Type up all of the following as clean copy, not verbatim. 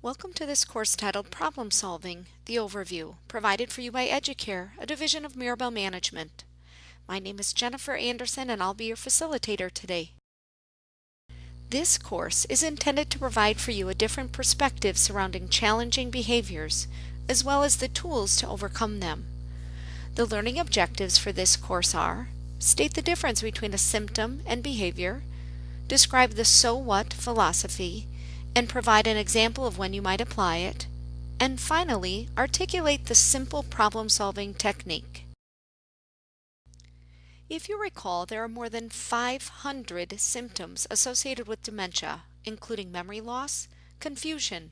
Welcome to this course titled Problem Solving, the Overview, provided for you by Educare, a division of Mirabel Management. My name is Jennifer Anderson and I'll be your facilitator today. This course is intended to provide for you a different perspective surrounding challenging behaviors, as well as the tools to overcome them. The learning objectives for this course are: state the difference between a symptom and behavior, describe the so what philosophy, and provide an example of when you might apply it, and finally, articulate the simple problem-solving technique. If you recall, there are more than 500 symptoms associated with dementia, including memory loss, confusion,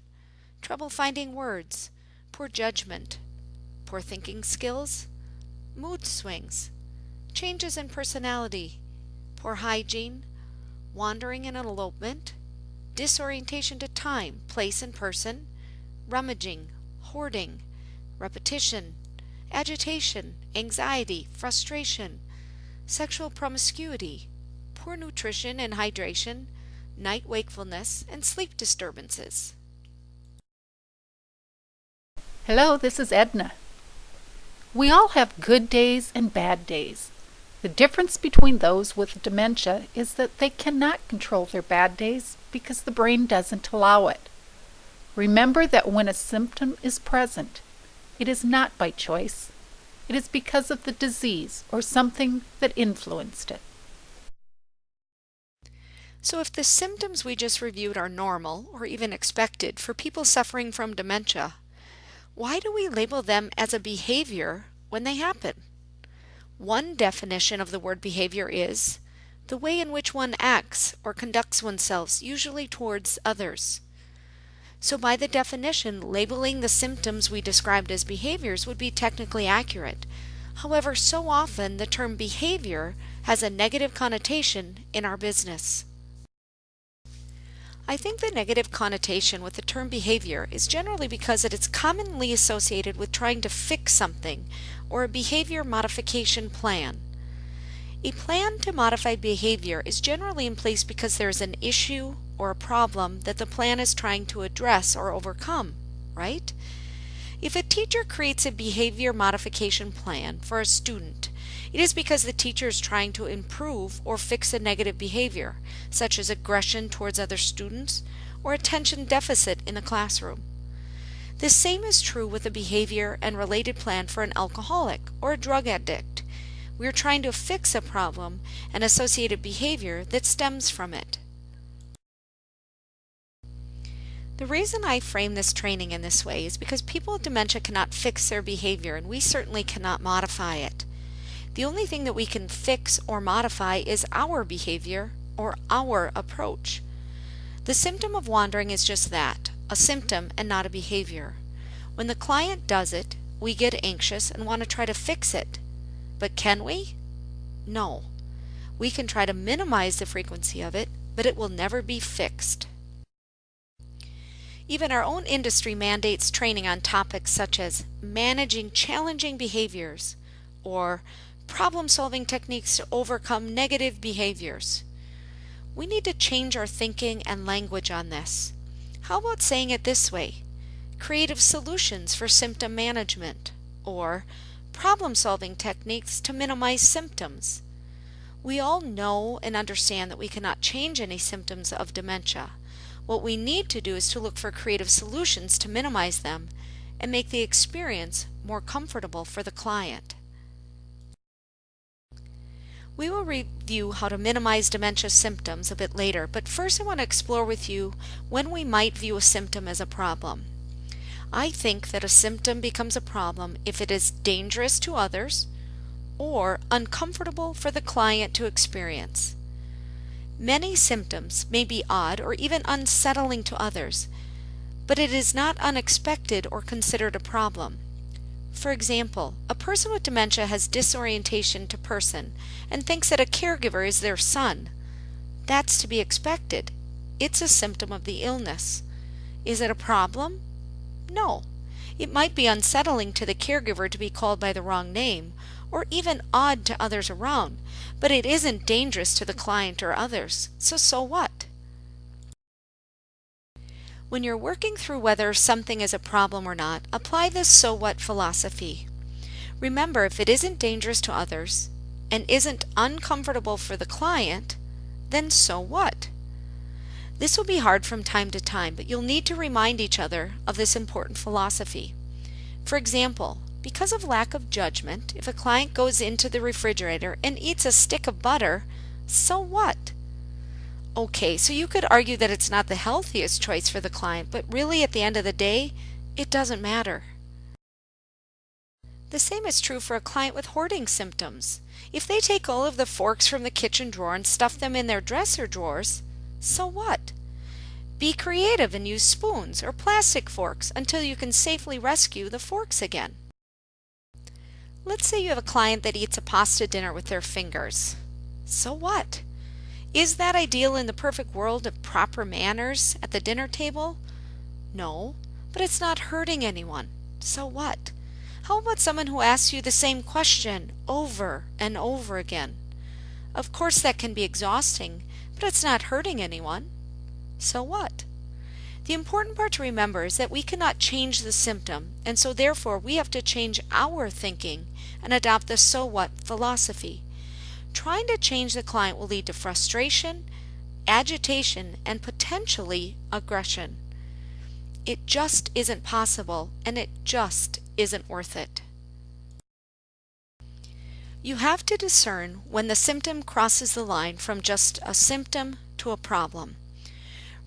trouble finding words, poor judgment, poor thinking skills, mood swings, changes in personality, poor hygiene, wandering and elopement, disorientation to time, place, and person, rummaging, hoarding, repetition, agitation, anxiety, frustration, sexual promiscuity, poor nutrition and hydration, night wakefulness, and sleep disturbances. Hello, this is Edna. We all have good days and bad days. The difference between those with dementia is that they cannot control their bad days because the brain doesn't allow it. Remember that when a symptom is present, it is not by choice. It is because of the disease or something that influenced it. So if the symptoms we just reviewed are normal or even expected for people suffering from dementia, why do we label them as a behavior when they happen? One definition of the word behavior is the way in which one acts or conducts oneself, usually towards others. So by the definition, labeling the symptoms we described as behaviors would be technically accurate. However, so often the term behavior has a negative connotation in our business. I think the negative connotation with the term behavior is generally because it is commonly associated with trying to fix something or a behavior modification plan. A plan to modify behavior is generally in place because there is an issue or a problem that the plan is trying to address or overcome, right? If a teacher creates a behavior modification plan for a student, it is because the teacher is trying to improve or fix a negative behavior, such as aggression towards other students or attention deficit in the classroom. The same is true with a behavior and related plan for an alcoholic or a drug addict. We are trying to fix a problem and associated behavior that stems from it. The reason I frame this training in this way is because people with dementia cannot fix their behavior, and we certainly cannot modify it. The only thing that we can fix or modify is our behavior or our approach. The symptom of wandering is just that, a symptom and not a behavior. When the client does it, we get anxious and want to try to fix it. But can we? No. We can try to minimize the frequency of it, but it will never be fixed. Even our own industry mandates training on topics such as managing challenging behaviors or problem-solving techniques to overcome negative behaviors. We need to change our thinking and language on this. How about saying it this way? Creative solutions for symptom management, or problem-solving techniques to minimize symptoms. We all know and understand that we cannot change any symptoms of dementia. What we need to do is to look for creative solutions to minimize them and make the experience more comfortable for the client. We will review how to minimize dementia symptoms a bit later, but first I want to explore with you when we might view a symptom as a problem. I think that a symptom becomes a problem if it is dangerous to others or uncomfortable for the client to experience. Many symptoms may be odd or even unsettling to others, but it is not unexpected or considered a problem. For example, a person with dementia has disorientation to person and thinks that a caregiver is their son. That's to be expected. It's a symptom of the illness. Is it a problem? No. It might be unsettling to the caregiver to be called by the wrong name, or even odd to others around, but it isn't dangerous to the client or others, so what? When you're working through whether something is a problem or not, apply this so what philosophy. Remember, if it isn't dangerous to others and isn't uncomfortable for the client, then so what? This will be hard from time to time, but you'll need to remind each other of this important philosophy. For example, because of lack of judgment, if a client goes into the refrigerator and eats a stick of butter, so what? Okay, so you could argue that it's not the healthiest choice for the client, but really at the end of the day, it doesn't matter. The same is true for a client with hoarding symptoms. If they take all of the forks from the kitchen drawer and stuff them in their dresser drawers, so what? Be creative and use spoons or plastic forks until you can safely rescue the forks again. Let's say you have a client that eats a pasta dinner with their fingers. So what? Is that ideal in the perfect world of proper manners at the dinner table? No, but it's not hurting anyone. So what? How about someone who asks you the same question over and over again? Of course that can be exhausting, but it's not hurting anyone. So what? The important part to remember is that we cannot change the symptom, and so therefore we have to change our thinking and adopt the so what philosophy. Trying to change the client will lead to frustration, agitation, and potentially aggression. It just isn't possible, and it just isn't worth it. You have to discern when the symptom crosses the line from just a symptom to a problem.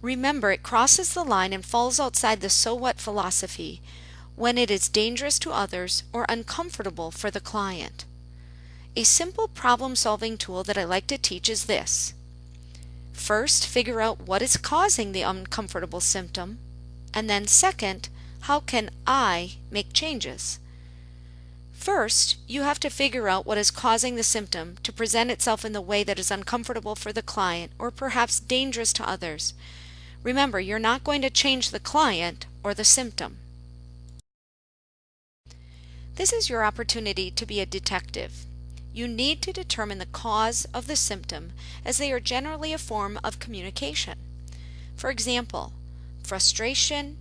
Remember, it crosses the line and falls outside the so what philosophy when it is dangerous to others or uncomfortable for the client. A simple problem-solving tool that I like to teach is this. First, figure out what is causing the uncomfortable symptom, and then second, how can I make changes? First, you have to figure out what is causing the symptom to present itself in the way that is uncomfortable for the client or perhaps dangerous to others. Remember, you're not going to change the client or the symptom. This is your opportunity to be a detective. You need to determine the cause of the symptom, as they are generally a form of communication. For example, frustration,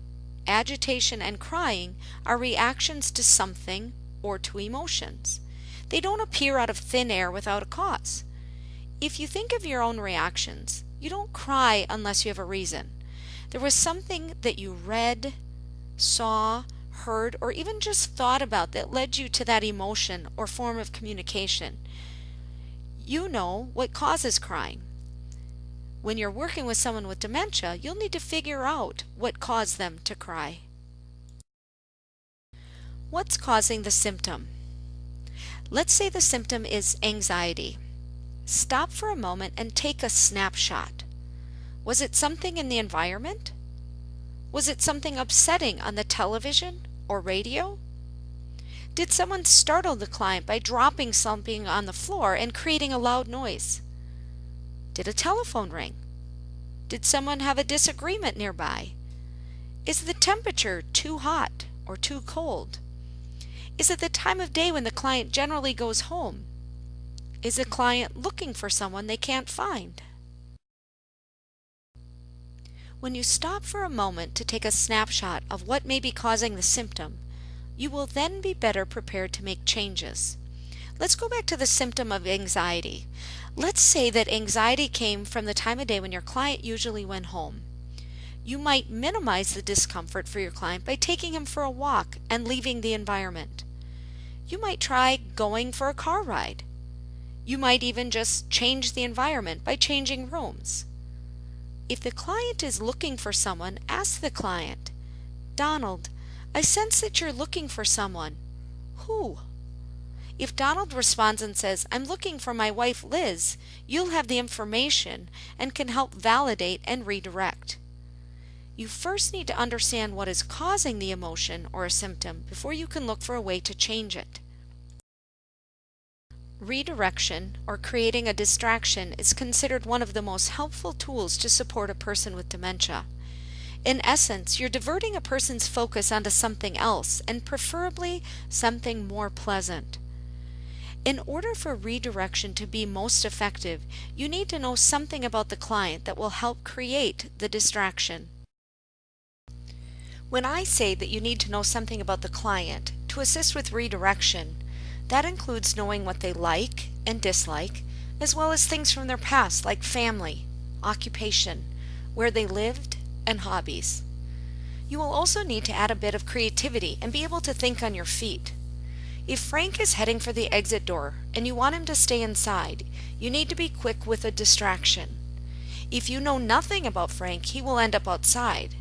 agitation, and crying are reactions to something or to emotions. They don't appear out of thin air without a cause. If you think of your own reactions, you don't cry unless you have a reason. There was something that you read, saw, heard, or even just thought about that led you to that emotion or form of communication. You know what causes crying. When you're working with someone with dementia, you'll need to figure out what caused them to cry. What's causing the symptom? Let's say the symptom is anxiety. Stop for a moment and take a snapshot. Was it something in the environment? Was it something upsetting on the television or radio? Did someone startle the client by dropping something on the floor and creating a loud noise? Did a telephone ring? Did someone have a disagreement nearby? Is the temperature too hot or too cold? Is it the time of day when the client generally goes home? Is the client looking for someone they can't find? When you stop for a moment to take a snapshot of what may be causing the symptom, you will then be better prepared to make changes. Let's go back to the symptom of anxiety. Let's say that anxiety came from the time of day when your client usually went home. You might minimize the discomfort for your client by taking him for a walk and leaving the environment. You might try going for a car ride. You might even just change the environment by changing rooms. If the client is looking for someone, ask the client, "Donald, I sense that you're looking for someone. Who?" If Donald responds and says, "I'm looking for my wife Liz," you'll have the information and can help validate and redirect. You first need to understand what is causing the emotion or a symptom before you can look for a way to change it. Redirection, or creating a distraction, is considered one of the most helpful tools to support a person with dementia. In essence, you're diverting a person's focus onto something else, and preferably something more pleasant. In order for redirection to be most effective, you need to know something about the client that will help create the distraction. When I say that you need to know something about the client to assist with redirection, that includes knowing what they like and dislike, as well as things from their past like family, occupation, where they lived, and hobbies. You will also need to add a bit of creativity and be able to think on your feet. If Frank is heading for the exit door and you want him to stay inside, you need to be quick with a distraction. If you know nothing about Frank, he will end up outside.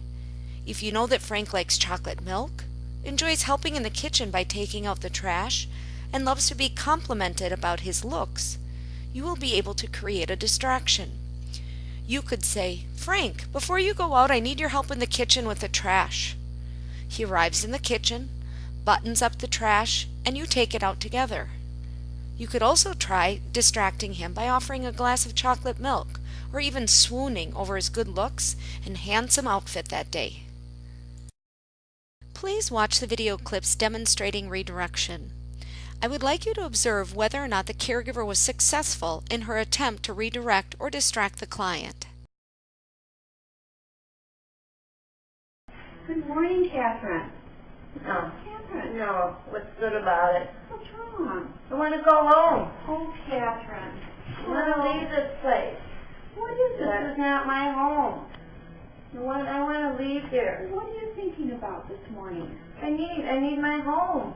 If you know that Frank likes chocolate milk, enjoys helping in the kitchen by taking out the trash, and loves to be complimented about his looks, you will be able to create a distraction. You could say, "Frank, before you go out, I need your help in the kitchen with the trash." He arrives in the kitchen, buttons up the trash, and you take it out together. You could also try distracting him by offering a glass of chocolate milk, or even swooning over his good looks and handsome outfit that day. Please watch the video clips demonstrating redirection. I would like you to observe whether or not the caregiver was successful in her attempt to redirect or distract the client. Good morning, Catherine. No. Catherine, No. What's good about it? what's wrong? I want to go home. Oh, Catherine. I want to leave this place. What is This it? is not my home. I want to leave here. What are you thinking about this morning? I need my home.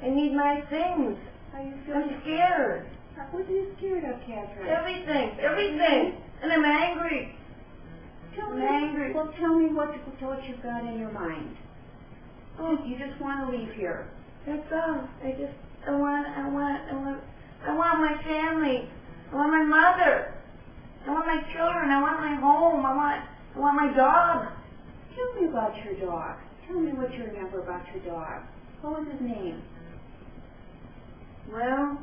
I need my things. Are you I'm scared. What are you scared of, Catherine? Everything. And I'm angry. Tell I'm me. angry. Well, tell me what you've got in your mind. Oh, you just want to leave here. That's all. I want my family. I want my mother. I want my children. I want my home. I want my dog. Tell me about your dog. Tell me what you remember about your dog. What was his name? Well,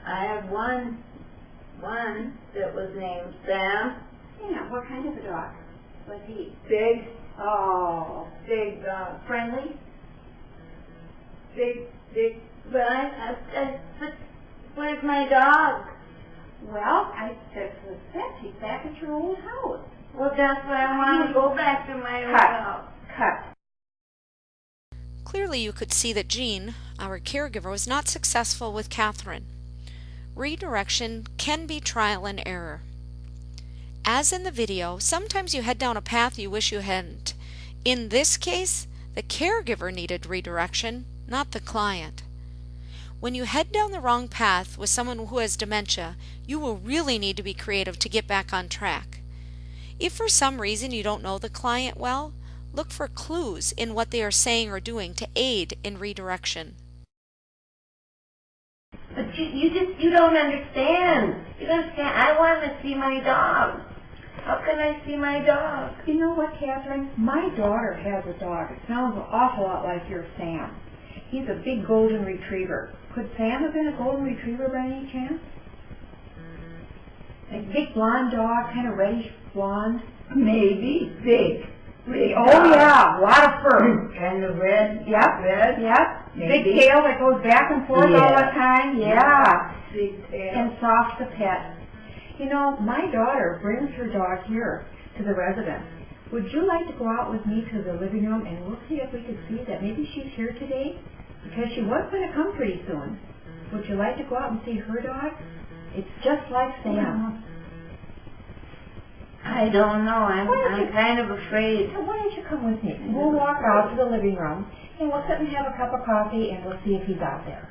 I had one that was named Sam. Yeah, what kind of a dog was he? Big, Oh, big, friendly? big. But where's my dog? Well, that's he's back at your old house. Well, that's why I want to go back to my old house. Cut. Clearly you could see that Jean, our caregiver, was not successful with Catherine. Redirection can be trial and error. As in the video, sometimes you head down a path you wish you hadn't. In this case, the caregiver needed redirection, not the client. When you head down the wrong path with someone who has dementia, you will really need to be creative to get back on track. If for some reason you don't know the client well, look for clues in what they are saying or doing to aid in redirection. But you don't understand. You don't understand. I want to see my dog. How can I see my dog? You know what, Catherine? My daughter has a dog. It sounds an awful lot like your Sam. He's a big golden retriever. Could Sam have been a golden retriever by any chance? A big blonde dog, kind of reddish blonde. Maybe. Big. Oh yeah, a lot of fur. Kind of red. Yep. Red. Yep. Maybe. Big tail that goes back and forth all the Yeah. time. Yeah. Big tail. And soft to pet. You know, my daughter brings her dog here to the residence. Would you like to go out with me to the living room and we'll see if we can see that maybe she's here today? Because she was going to come pretty soon. Would you like to go out and see her dog? It's just like Sam. I don't know. I'm kind of afraid. So why don't you come with me? We'll walk out to the living room and we'll sit and have a cup of coffee and we'll see if he's out there.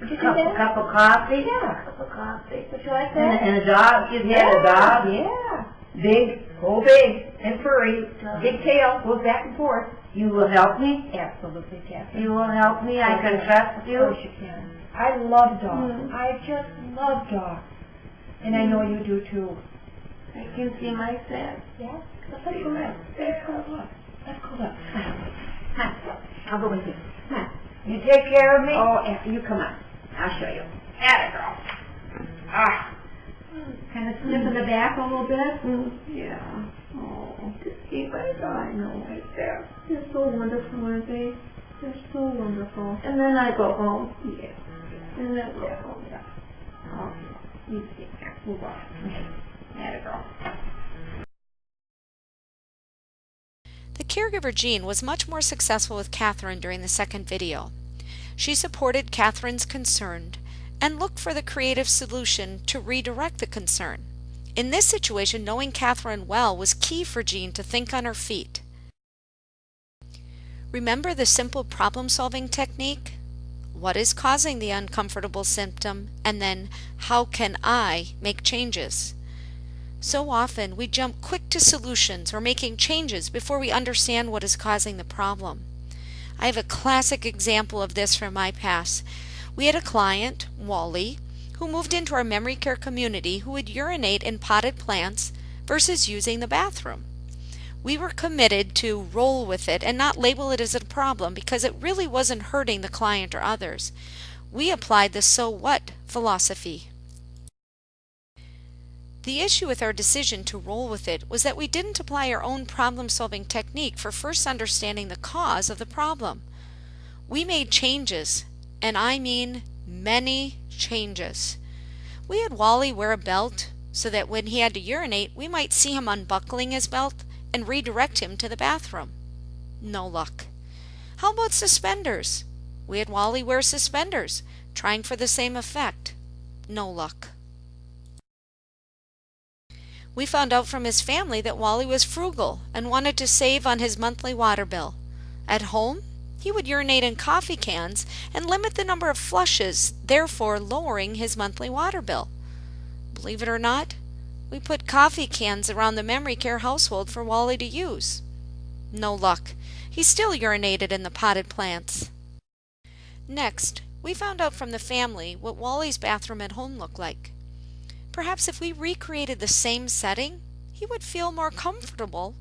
Would you do that? Cup of coffee? Yeah. Cup of coffee. Would you like that? And a dog? You've had a dog? Yeah. Big? Oh, big and furry. Big tail goes back and forth. You will help me? Absolutely, Catherine. You will help me? I can trust you? Of course you can. I love dogs. I just love dogs. And I know you do too. I can see myself. Yeah? Let's go look. Let's go look. Let's go look. Huh. I'll go with you. Huh. You take care of me? Oh, you come on. I'll show you. Atta girl. Ah. Kind of snip in the back a little bit. Yeah. Oh, To see my dog. I know. Right there. They're so wonderful, aren't they? They're so wonderful. And then I go home. Yeah. And then I go home. Oh, you see. Move on. Atta girl. The caregiver Jean was much more successful with Catherine during the second video. She supported Catherine's concern and looked for the creative solution to redirect the concern. In this situation, knowing Catherine well was key for Jean to think on her feet. Remember the simple problem-solving technique? What is causing the uncomfortable symptom? And then, how can I make changes? So often, we jump quick to solutions or making changes before we understand what is causing the problem. I have a classic example of this from my past. We had a client, Wally, who moved into our memory care community who would urinate in potted plants versus using the bathroom. We were committed to roll with it and not label it as a problem because it really wasn't hurting the client or others. We applied the so what philosophy. The issue with our decision to roll with it was that we didn't apply our own problem-solving technique for first understanding the cause of the problem. We made changes, and I mean many changes. We had Wally wear a belt so that when he had to urinate, we might see him unbuckling his belt and redirect him to the bathroom. No luck. How about suspenders? We had Wally wear suspenders, trying for the same effect. No luck. We found out from his family that Wally was frugal and wanted to save on his monthly water bill. At home, he would urinate in coffee cans and limit the number of flushes, therefore lowering his monthly water bill. Believe it or not, we put coffee cans around the memory care household for Wally to use. No luck. He still urinated in the potted plants. Next, we found out from the family what Wally's bathroom at home looked like. Perhaps if we recreated the same setting, he would feel more comfortable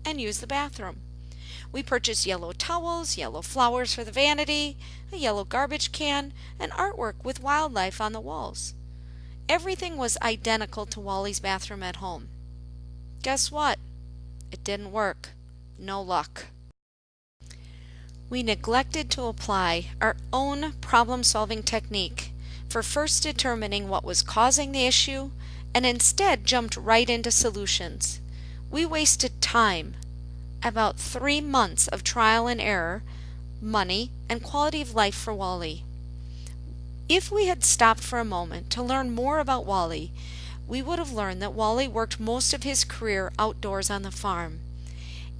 and use the bathroom. We purchased yellow towels, yellow flowers for the vanity, a yellow garbage can, and artwork with wildlife on the walls. Everything was identical to Wally's bathroom at home. Guess what? It didn't work. No luck. We neglected to apply our own problem-solving technique for first determining what was causing the issue and instead jumped right into solutions. We wasted time, about 3 months of trial and error, money, and quality of life for Wally. If we had stopped for a moment to learn more about Wally, we would have learned that Wally worked most of his career outdoors on the farm.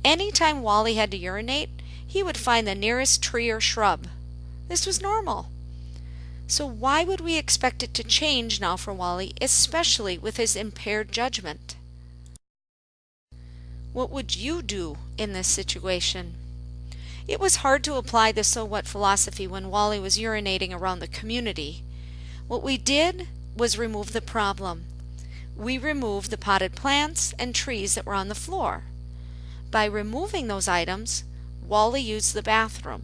Anytime Wally had to urinate, he would find the nearest tree or shrub. This was normal. So why would we expect it to change now for Wally, especially with his impaired judgment? What would you do in this situation? It was hard to apply the so what philosophy when Wally was urinating around the community. What we did was remove the problem. We removed the potted plants and trees that were on the floor. By removing those items, Wally used the bathroom.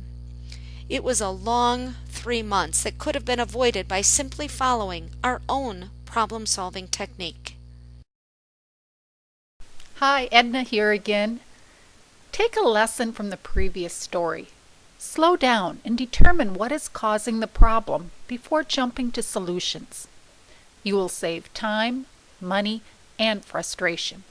It was a long 3 months that could have been avoided by simply following our own problem-solving technique. Hi, Edna here again. Take a lesson from the previous story. Slow down and determine what is causing the problem before jumping to solutions. You will save time, money, and frustration.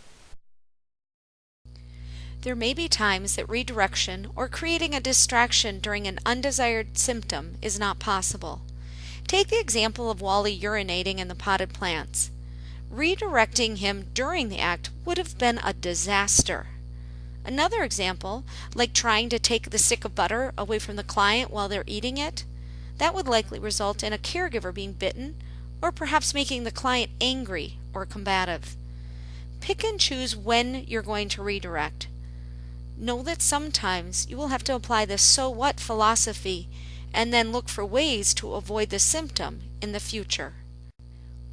There may be times that redirection or creating a distraction during an undesired symptom is not possible. Take the example of Wally urinating in the potted plants. Redirecting him during the act would have been a disaster. Another example, like trying to take the stick of butter away from the client while they're eating it, that would likely result in a caregiver being bitten or perhaps making the client angry or combative. Pick and choose when you're going to redirect. Know that sometimes you will have to apply the so what philosophy and then look for ways to avoid the symptom in the future.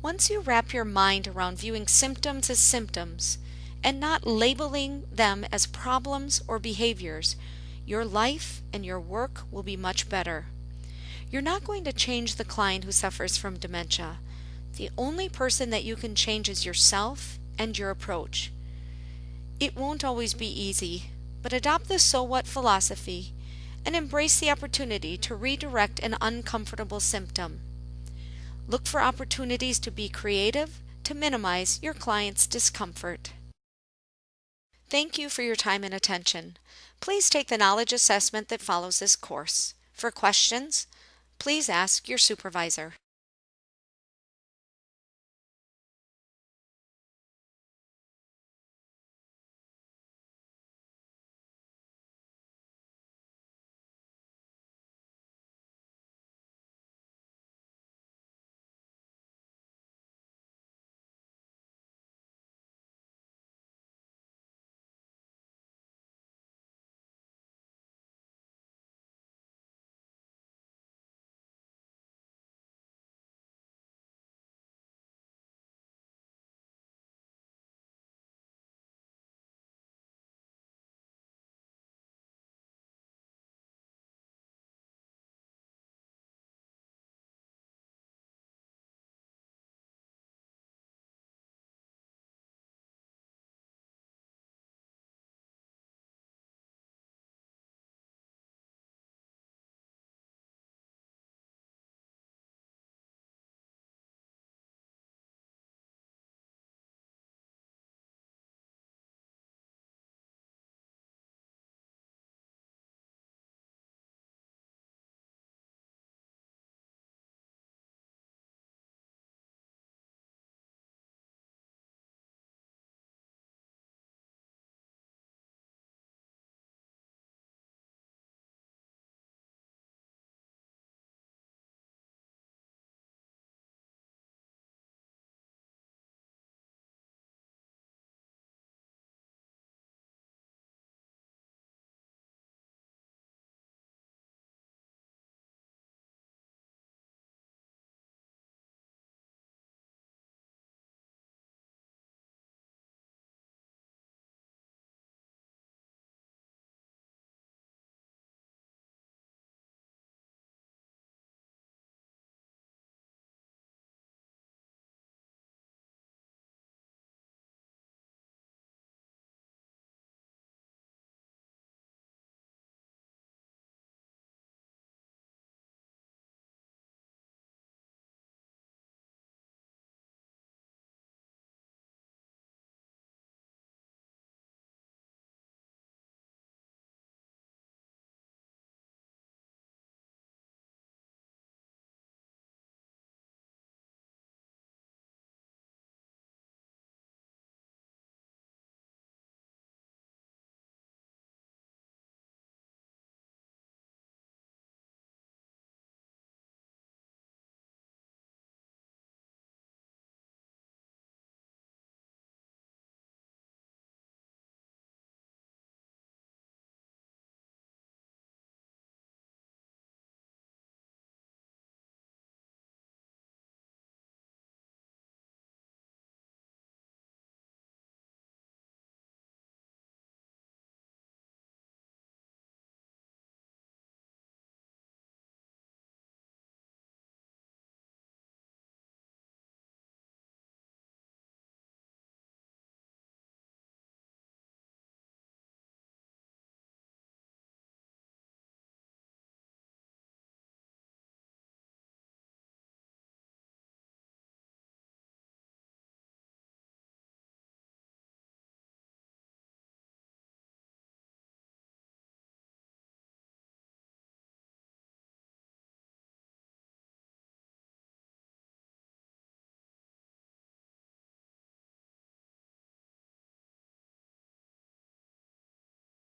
Once you wrap your mind around viewing symptoms as symptoms and not labeling them as problems or behaviors, your life and your work will be much better. You're not going to change the client who suffers from dementia. The only person that you can change is yourself and your approach. It won't always be easy, but adopt the so what philosophy and embrace the opportunity to redirect an uncomfortable symptom. Look for opportunities to be creative to minimize your client's discomfort. Thank you for your time and attention. Please take the knowledge assessment that follows this course. For questions, please ask your supervisor.